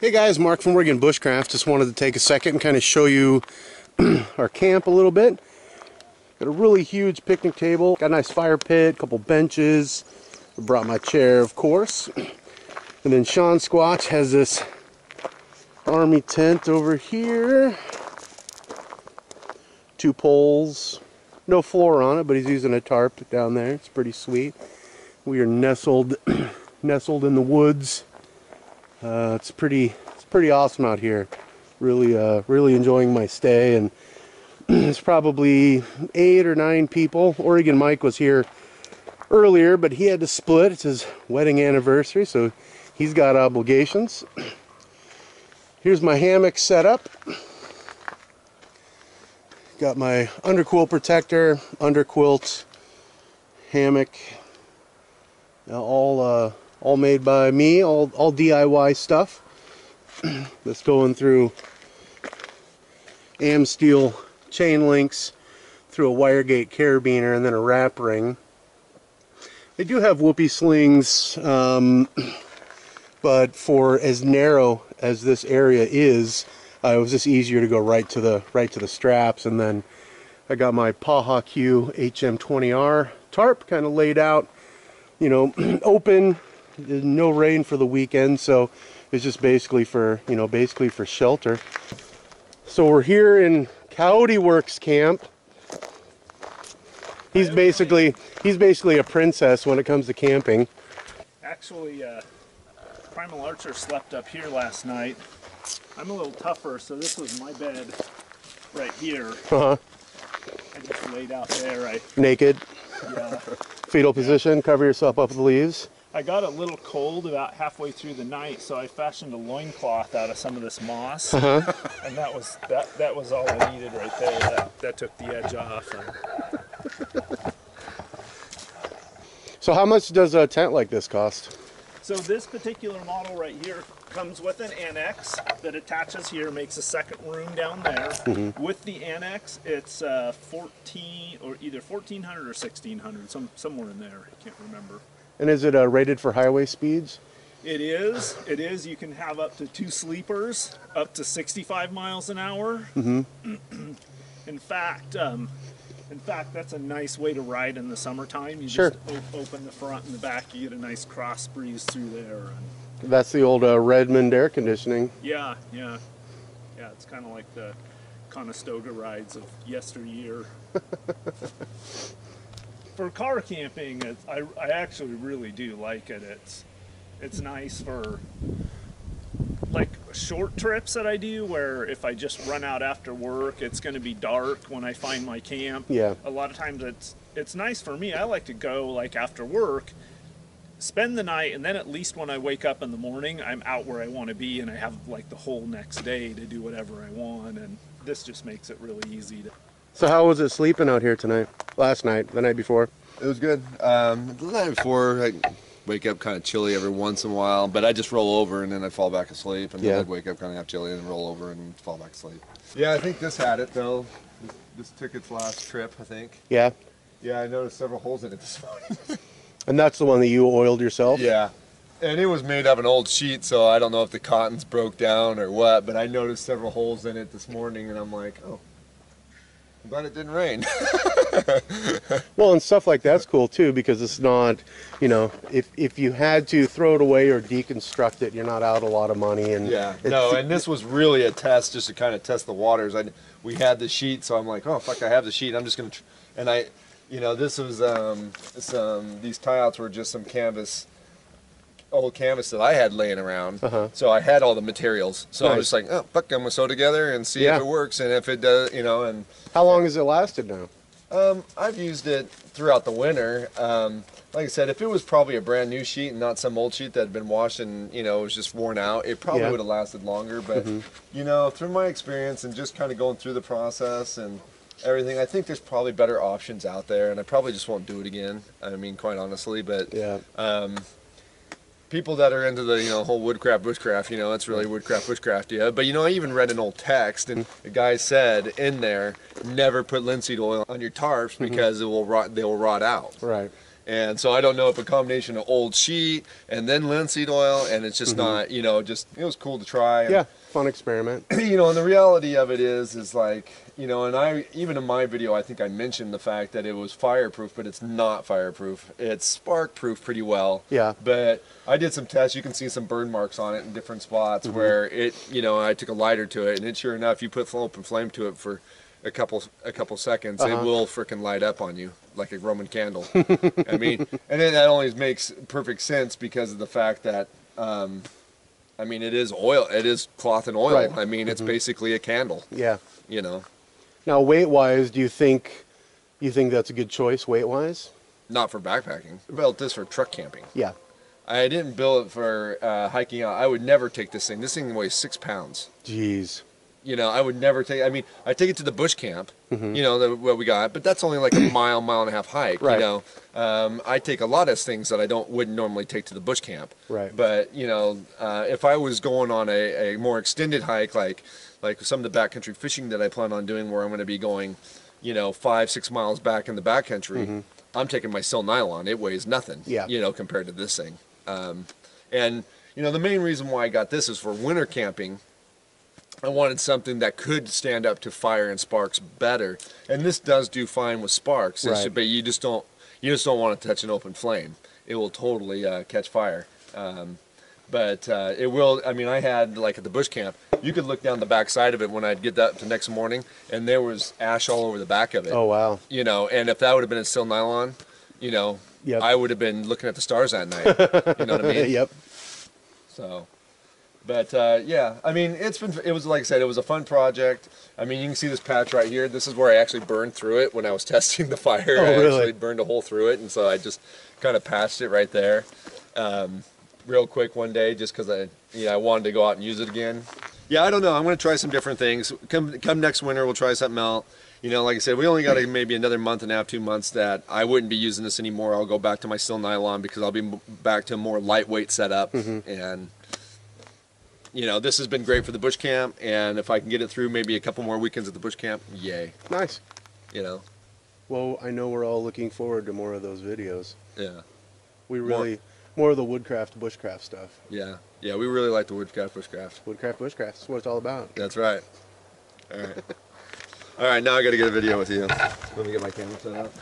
Hey guys, Mark from Bushcraft. Just wanted to take a second and kind of show you our camp a little bit. Got a really huge picnic table, got a nice fire pit, a couple benches. I brought my chair, of course. And then Sean Squatch has this army tent over here. 2 poles, no floor on it, but he's using a tarp down there. It's pretty sweet. We are nestled in the woods. It's pretty awesome out here. Really enjoying my stay, and it's probably 8 or 9 people. Oregon Mike was here earlier, but he had to split. It's his wedding anniversary, so he's got obligations. Here's my hammock set up. Got my underquilt protector, underquilt, hammock, all made by me, all DIY stuff. That's going through Amsteel chain links, through a wire gate carabiner, and then a wrap ring. They do have whoopee slings, but for as narrow as this area is, it was just easier to go right to the straps. And then I got my Paha Q HM20R tarp kind of laid out, you know, open. There's no rain for the weekend, so it's just basically for shelter. So we're here in Coyote Works camp. He's basically a princess when it comes to camping. Actually, Primalarcher slept up here last night. I'm a little tougher, so this was my bed right here. I just laid out there. Naked. Yeah. Fetal position. Cover yourself up with leaves. I got a little cold about halfway through the night, so I fashioned a loincloth out of some of this moss, and that was all I needed right there. That took the edge off. So how much does a tent like this cost? So this particular model right here comes with an annex that attaches here, makes a second room down there. With the annex, it's 14 or either 1,400 or 1,600, somewhere in there. I can't remember. And is it rated for highway speeds? It is. It is. You can have up to 2 sleepers, up to 65 miles an hour. In fact, that's a nice way to ride in the summertime. You just open the front and the back, you get a nice cross breeze through there. That's the old Redmond air conditioning. Yeah. It's kind of like the Conestoga rides of yesteryear. For car camping, I actually really do like it. It's nice for like short trips that I do, where if I just run out after work, it's going to be dark when I find my camp. Yeah. A lot of times it's nice for me. I like to go like after work, spend the night, and then at least when I wake up in the morning, I'm out where I want to be, and I have like the whole next day to do whatever I want. And this just makes it really easy to. So how was it sleeping out here tonight? Last night, the night before? It was good. The night before, I wake up kind of chilly every once in a while, but I just roll over and then I fall back asleep, and then I'd wake up kind of half chilly and roll over and fall back asleep. Yeah, I think this had it though. This took its last trip, I think. Yeah. Yeah, I noticed several holes in it this morning. And that's the one that you oiled yourself? Yeah. And it was made of an old sheet, so I don't know if the cottons broke down or what, but I noticed several holes in it this morning, and I'm like, oh, I'm glad it didn't rain. Well, and stuff like that's cool too, because it's not, you know, if you had to throw it away or deconstruct it, you're not out a lot of money. And and this was really a test, just to kind of test the waters. We had the sheet, so I'm like, oh fuck, I have the sheet. I'm just gonna, this was these tie-outs were just some old canvas that I had laying around. So I had all the materials. So I was just like, oh fuck, I'm gonna sew together and see if it works, and if it does, and. How long has it lasted now? I've used it throughout the winter. Like I said, if it was probably a brand new sheet and not some old sheet that had been washed and, it was just worn out, it probably would have lasted longer. But, through my experience and just kind of going through the process and everything, I think there's probably better options out there, and I probably just won't do it again. I mean, quite honestly, but people that are into the whole bushcraft, it's really bushcraft, yeah. But I even read an old text, and the guy said in there, never put linseed oil on your tarps because it will rot. They will rot out. Right. And so I don't know if a combination of old sheet and then linseed oil, and it's just not, you know, just, it was cool to try. And, Yeah, fun experiment. you know, and the reality of it is like, you know, and I, even in my video, I think I mentioned the fact that it was fireproof, but it's not fireproof. It's spark proof pretty well. Yeah. But I did some tests. You can see some burn marks on it in different spots where it, you know, I took a lighter to it, and it, sure enough, you put open flame to it for a couple seconds, it will frickin' light up on you like a Roman candle. I mean, and then that only makes perfect sense because of the fact that, I mean, it is oil, it is cloth and oil. Right. I mean, it's basically a candle. Yeah. You know, Now, weight-wise, do you think that's a good choice, weight-wise? not for backpacking. I built this for truck camping. Yeah. I didn't build it for hiking out. I would never take this thing. This thing weighs 6 pounds. Jeez. You know, I would never take. I mean, I take it to the bush camp. You know, what we got, but that's only like a mile and a half hike. Right. You know, I take a lot of things that wouldn't normally take to the bush camp. Right. But you know, if I was going on a more extended hike, like some of the backcountry fishing that I plan on doing, where I'm going to be going, you know, 5-6 miles back in the backcountry, I'm taking my sil nylon. It weighs nothing. Yeah. You know, compared to this thing. And you know, the main reason why I got this is for winter camping. I wanted something that could stand up to fire and sparks better, and this does do fine with sparks. Right. But you just don't want to touch an open flame. It will totally catch fire. But it will. I mean, I had like at the bush camp, you could look down the back side of it when I'd get up the next morning, and there was ash all over the back of it. Oh, wow. You know, and if that would have been a sil nylon, you know, Yep. I would have been looking at the stars that night. You know what I mean? Yep. So. But yeah, I mean, it was like I said, it was a fun project. I mean, you can see this patch right here. This is where I actually burned through it when I was testing the fire. Oh, I really? actually burned a hole through it, and so I just kind of patched it right there, real quick one day, just because I wanted to go out and use it again. Yeah, I don't know. I'm going to try some different things. Come next winter, we'll try something else. You know, like I said, we only got maybe another month and a half, 2 months that I wouldn't be using this anymore. I'll go back to my sil nylon because I'll be back to a more lightweight setup and. You know, this has been great for the bush camp, and if I can get it through maybe a couple more weekends at the bush camp, yay. Nice. You know? Well, I know we're all looking forward to more of those videos. Yeah. We really, more of the woodcraft, bushcraft stuff. Yeah. Yeah, we really like the woodcraft, bushcraft. Woodcraft, bushcraft, that's what it's all about. That's right. All right. All right, now I got to get a video with you. Let me get my camera set up.